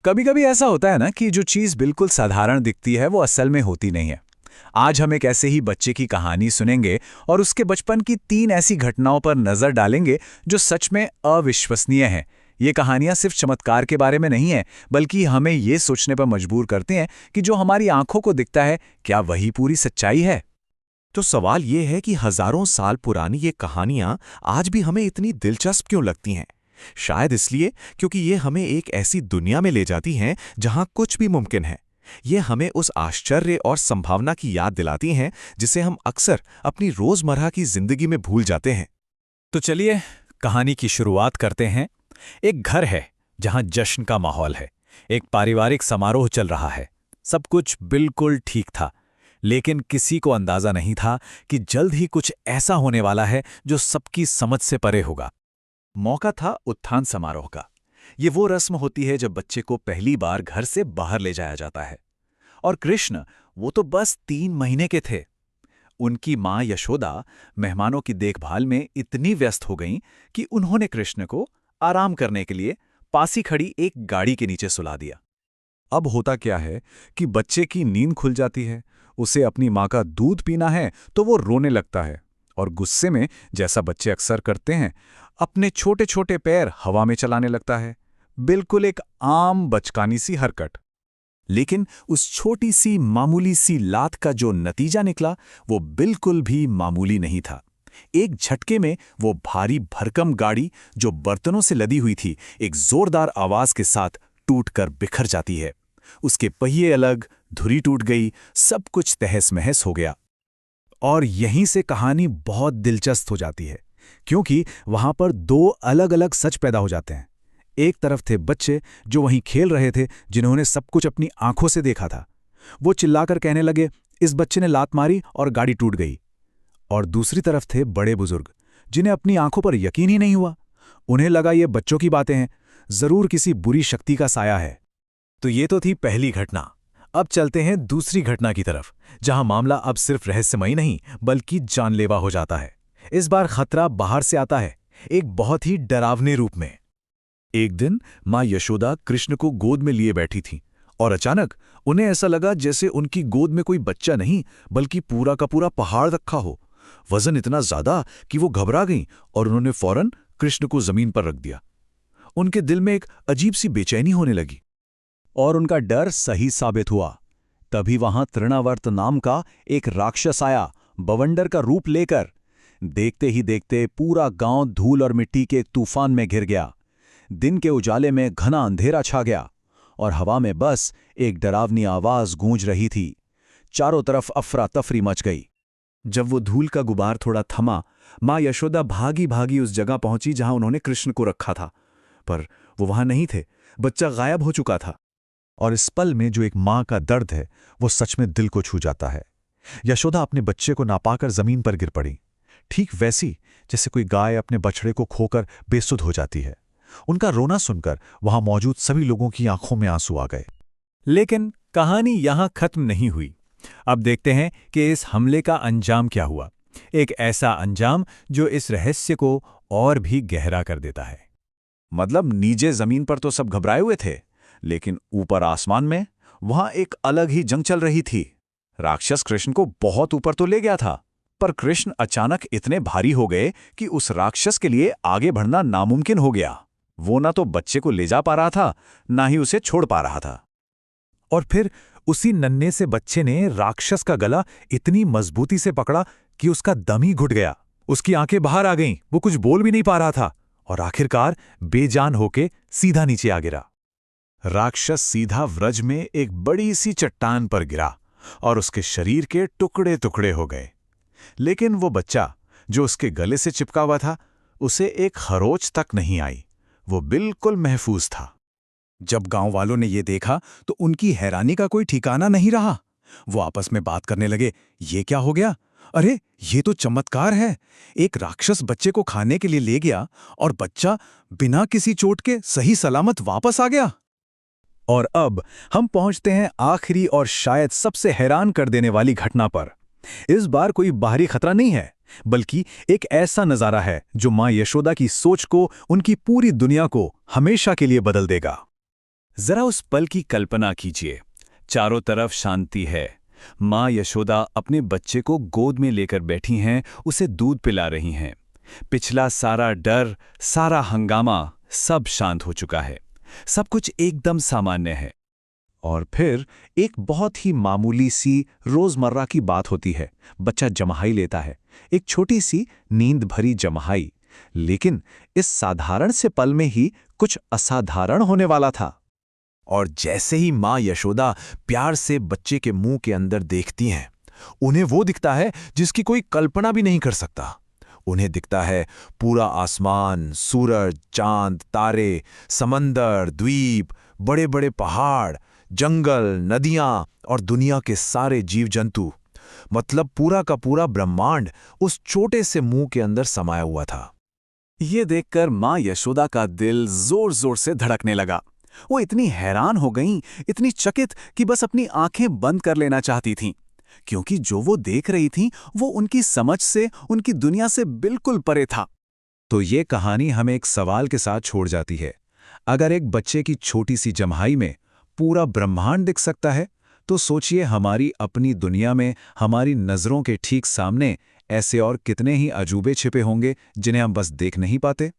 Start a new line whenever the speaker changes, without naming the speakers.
कभी कभी ऐसा होता है ना कि जो चीज़ बिल्कुल साधारण दिखती है वो असल में होती नहीं है। आज हम एक ऐसे ही बच्चे की कहानी सुनेंगे और उसके बचपन की 3 ऐसी घटनाओं पर नजर डालेंगे जो सच में अविश्वसनीय हैं। ये कहानियां सिर्फ चमत्कार के बारे में नहीं है, बल्कि हमें ये सोचने पर मजबूर करते हैं कि जो हमारी आंखों को दिखता है, क्या वही पूरी सच्चाई है।
तो सवाल ये है कि हजारों साल पुरानी ये कहानियां आज भी हमें इतनी दिलचस्प क्यों लगती हैं? शायद इसलिए क्योंकि ये हमें एक ऐसी दुनिया में ले जाती हैं जहां कुछ भी मुमकिन है। ये हमें उस आश्चर्य और संभावना की याद दिलाती हैं जिसे हम अक्सर अपनी रोजमर्रा की जिंदगी में भूल जाते हैं।
तो चलिए कहानी की शुरुआत करते हैं। एक घर है जहां जश्न का माहौल है। एक पारिवारिक समारोह चल रहा है। सब कुछ बिल्कुल ठीक था, लेकिन किसी को अंदाजा नहीं था कि जल्द ही कुछ ऐसा होने वाला है जो सबकी समझ से परे होगा। मौका था उत्थान समारोह का। ये वो रस्म होती है जब बच्चे को पहली बार घर से बाहर ले जाया जाता है। और कृष्ण, वो तो बस 3 महीने के थे। उनकी मां यशोदा मेहमानों की देखभाल में इतनी व्यस्त हो गईं कि उन्होंने कृष्ण को आराम करने के लिए पास ही खड़ी एक गाड़ी के नीचे सुला दिया। अब होता क्या है कि बच्चे की नींद खुल जाती है। उसे अपनी मां का दूध पीना है तो वो रोने लगता है और गुस्से में, जैसा बच्चे अक्सर करते हैं, अपने छोटे छोटे पैर हवा में चलाने लगता है। बिल्कुल एक आम बचकानी सी हरकत। लेकिन उस छोटी सी मामूली सी लात का जो नतीजा निकला वो बिल्कुल भी मामूली नहीं था। एक झटके में वो भारी भरकम गाड़ी, जो बर्तनों से लदी हुई थी, एक जोरदार आवाज के साथ टूटकर बिखर जाती है। उसके पहिए अलग, धुरी टूट गई, सब कुछ तहस-महस हो गया। और यहीं से कहानी बहुत दिलचस्प हो जाती है, क्योंकि वहां पर 2 अलग-अलग सच पैदा हो जाते हैं। एक तरफ थे बच्चे जो वहीं खेल रहे थे, जिन्होंने सब कुछ अपनी आंखों से देखा था। वो चिल्लाकर कहने लगे, इस बच्चे ने लात मारी और गाड़ी टूट गई। और दूसरी तरफ थे बड़े बुजुर्ग, जिन्हें अपनी आंखों पर यकीन ही नहीं हुआ। उन्हें लगा ये बच्चों की बातें हैं, जरूर किसी बुरी शक्ति का साया है। तो ये तो थी पहली घटना। अब चलते हैं दूसरी घटना की तरफ, जहां मामला अब सिर्फ रहस्यमयी नहीं बल्कि जानलेवा हो जाता है। इस बार खतरा बाहर से आता है, एक बहुत ही डरावने रूप में। एक दिन मां यशोदा कृष्ण को गोद में लिए बैठी थीं और अचानक उन्हें ऐसा लगा जैसे उनकी गोद में कोई बच्चा नहीं बल्कि पूरा का पूरा पहाड़ रखा हो। वजन इतना ज्यादा कि वो घबरा गईं और उन्होंने फौरन कृष्ण को जमीन पर रख दिया। उनके दिल में एक अजीब सी बेचैनी होने लगी और उनका डर सही साबित हुआ। तभी वहां तृणावर्त नाम का एक राक्षस आया, बवंडर का रूप लेकर। देखते ही देखते पूरा गांव धूल और मिट्टी के एक तूफान में घिर गया। दिन के उजाले में घना अंधेरा छा गया और हवा में बस एक डरावनी आवाज गूंज रही थी। चारों तरफ अफरा तफरी मच गई। जब वो धूल का गुबार थोड़ा थमा, मां यशोदा भागी भागी उस जगह पहुंची जहां उन्होंने कृष्ण को रखा था। पर वो वहां नहीं थे, बच्चा गायब हो चुका था। और इस पल में जो एक मां का दर्द है, वो सच में दिल को छू जाता है। यशोदा अपने बच्चे को ना पाकर जमीन पर गिर पड़ी, ठीक वैसी जैसे कोई गाय अपने बछड़े को खोकर बेसुध हो जाती है। उनका रोना सुनकर वहां मौजूद सभी लोगों की आंखों में आंसू आ गए। लेकिन कहानी यहां खत्म नहीं हुई। अब देखते हैं कि इस हमले का अंजाम क्या हुआ। एक ऐसा अंजाम जो इस रहस्य को और भी गहरा कर देता है। मतलब नीचे जमीन पर तो सब घबराए हुए थे, लेकिन ऊपर आसमान में वहां एक अलग ही जंग चल रही थी। राक्षस कृष्ण को बहुत ऊपर तो ले गया था, पर कृष्ण अचानक इतने भारी हो गए कि उस राक्षस के लिए आगे बढ़ना नामुमकिन हो गया। वो ना तो बच्चे को ले जा पा रहा था, ना ही उसे छोड़ पा रहा था। और फिर उसी नन्हे से बच्चे ने राक्षस का गला इतनी मजबूती से पकड़ा कि उसका दम ही घुट गया। उसकी आंखें बाहर आ गईं, वो कुछ बोल भी नहीं पा रहा था और आखिरकार बेजान होके सीधा नीचे आ गिरा। राक्षस सीधा व्रज में एक बड़ी सी चट्टान पर गिरा और उसके शरीर के टुकड़े टुकड़े हो गए। लेकिन वो बच्चा जो उसके गले से चिपका हुआ था, उसे एक खरोच तक नहीं आई। वो बिल्कुल महफूज था। जब गांव वालों ने ये देखा तो उनकी हैरानी का कोई ठिकाना नहीं रहा। वो आपस में बात करने लगे, ये क्या हो गया? अरे ये तो चमत्कार है। एक राक्षस बच्चे को खाने के लिए ले गया और बच्चा बिना किसी चोट के सही सलामत वापस आ गया। और अब हम पहुंचते हैं आखिरी और शायद सबसे हैरान कर देने वाली घटना पर। इस बार कोई बाहरी खतरा नहीं है, बल्कि एक ऐसा नजारा है जो मां यशोदा की सोच को, उनकी पूरी दुनिया को हमेशा के लिए बदल देगा। जरा उस पल की कल्पना कीजिए। चारों तरफ शांति है। माँ यशोदा अपने बच्चे को गोद में लेकर बैठी हैं, उसे दूध पिला रही हैं। पिछला सारा डर, सारा हंगामा सब शांत हो चुका है। सब कुछ एकदम सामान्य है।
और फिर एक बहुत ही मामूली सी रोजमर्रा की बात होती है। बच्चा जम्हाई लेता है, एक छोटी सी नींद भरी जम्हाई। लेकिन इस साधारण से पल में ही कुछ असाधारण होने वाला था। और जैसे ही माँ यशोदा प्यार से बच्चे के मुंह के अंदर देखती हैं, उन्हें वो दिखता है जिसकी कोई कल्पना भी नहीं कर सकता। उन्हें दिखता है पूरा आसमान, सूरज, चांद, तारे, समंदर, द्वीप, बड़े बड़े पहाड़, जंगल, नदियां और दुनिया के सारे जीव जंतु। मतलब पूरा का पूरा ब्रह्मांड उस छोटे से मुंह के अंदर समाया हुआ था।
ये देखकर माँ यशोदा का दिल जोर जोर से धड़कने लगा। वो इतनी हैरान हो गईं, इतनी चकित कि बस अपनी आंखें बंद कर लेना चाहती थीं, क्योंकि जो वो देख रही थीं वो उनकी समझ से, उनकी दुनिया से बिल्कुल परे था।
तो ये कहानी हमें एक सवाल के साथ छोड़ जाती है। अगर एक बच्चे की छोटी सी जम्हाई में पूरा ब्रह्मांड दिख सकता है, तो सोचिए हमारी अपनी दुनिया में, हमारी नज़रों के ठीक सामने ऐसे और कितने ही अजूबे छिपे होंगे जिन्हें हम बस देख नहीं पाते।